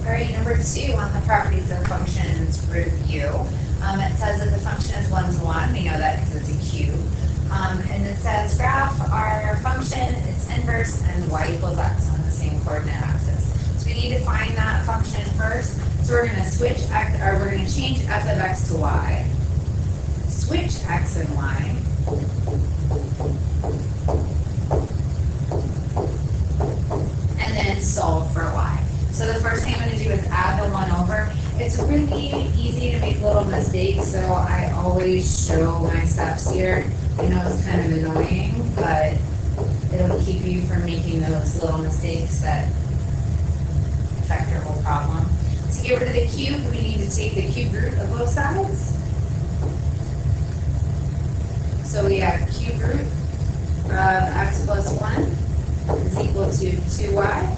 All right, number 2 on the properties of functions review. It says that the function is 1 to 1. We know that because it's a cube. And it says graph our function, its inverse, and y equals x on the same coordinate axis. So we need to find that function first. So we're going to switch x, or we're going to change f of x to y. Switch x and y. And then solve for y. So the first thing I'm going to do is add the 1 over. It's really easy to make little mistakes, so I always show my steps here. I know it's kind of annoying, but it'll keep you from making those little mistakes that affect your whole problem. To get rid of the cube, we need to take the cube root of both sides. So we have cube root of x plus 1 is equal to 2y.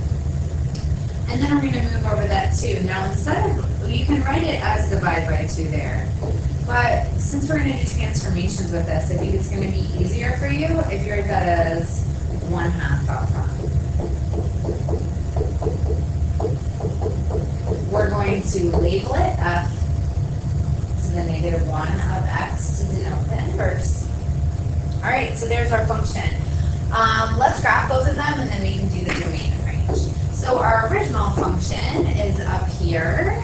And then we're going to move over that 2. Now instead of, you can write it as divide by 2 there. But since we're going to do transformations with this, I think it's going to be easier for you if you write that as 1/2 up front. We're going to label it f to the negative 1 of x to denote the inverse. All right, so there's our function. Let's graph both of them, and then we can do the domain and range. So our original function is up here.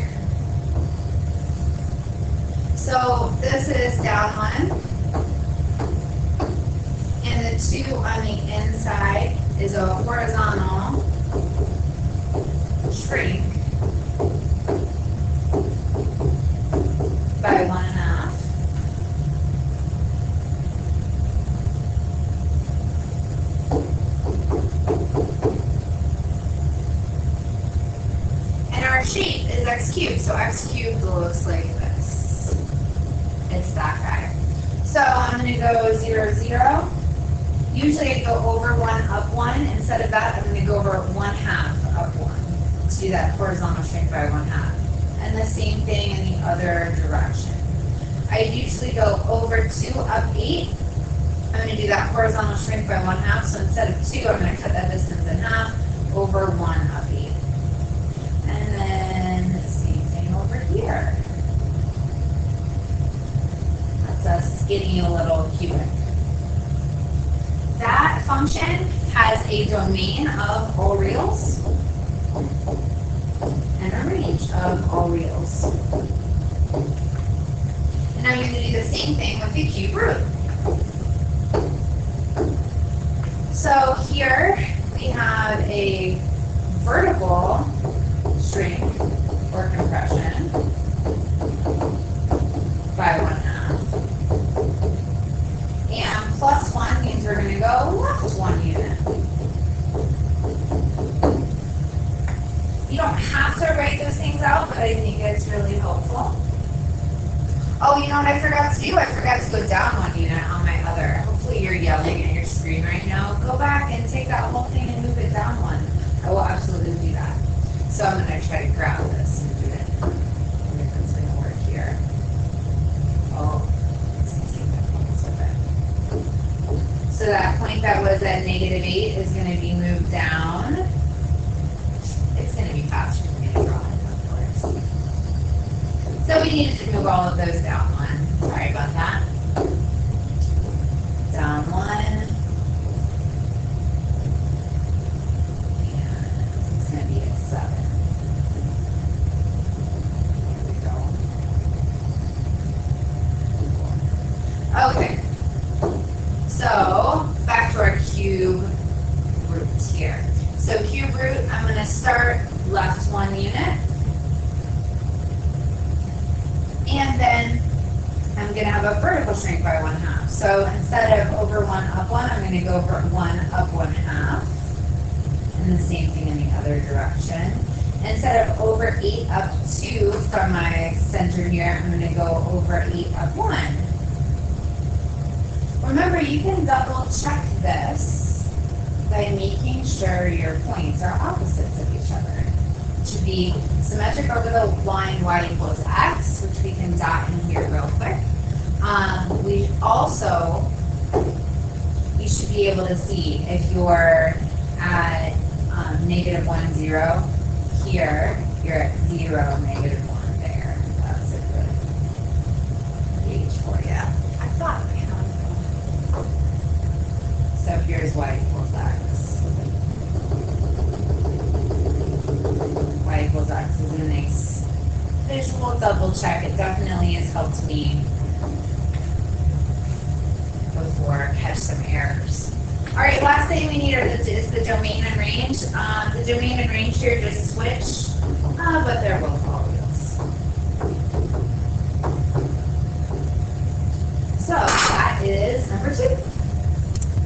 So this is down 1. And the 2 on the inside is a horizontal shrink by 1.5. And our shape is x cubed, so x cubed looks like this. It's that guy. So I'm going to go 0, 0. Usually I go over 1, up 1. Instead of that, I'm going to go over 1/2 up 1 to do that horizontal shrink by 1/2. And the same thing in the other direction. I usually go over 2, up 8. I'm going to do that horizontal shrink by 1/2. So instead of 2, I'm going to cut that distance in half, over 1, up 8. And then the same thing over here. That's us getting a little cubic. That function has a domain of all reals and a range of all reals. And now you're going to do the same thing with the cube root. So here we have a vertical shrink or compression by 1/2. And plus 1 means we're going to go left 1 unit. You don't have to write those things out, but I think it's really helpful. Oh, you know what I forgot to do? I forgot to go down 1 unit on my other. Hopefully you're yelling at your screen right now. Go back and take that whole thing and move it down 1. I will absolutely do that. So I'm going to try to grab this and do it. I think that's going to work here. Oh, let's see if that points with it. So that point that was at -8 is going to be moved down. It's going to be faster for me to draw it, of course. So we needed to move all of those down 1. Sorry about that. Down 1. And it's going to be at 7. Here we go. Okay. So back to our cube roots here. So cube root, I'm going to start left 1 unit. And then I'm going to have a vertical shrink by 1/2. So instead of over 1, up 1, I'm going to go over 1, up 1/2. And the same thing in the other direction. Instead of over 8, up 2 from my center here, I'm going to go over 8, up 1. Remember, you can double check this by making sure your points are opposites of each other. It should be symmetric over the line y equals x, which we can dot in here real quick. We also, you should be able to see if you're at -1, 0 here, you're at 0, -1 there. That's a good gauge for you. I thought, so here's y equals x. Y equals x is a nice visual double check. It definitely has helped me before catch some errors. All right, last thing we need is the domain and range. The domain and range here just switch, but they're both all reals. So that is number 2.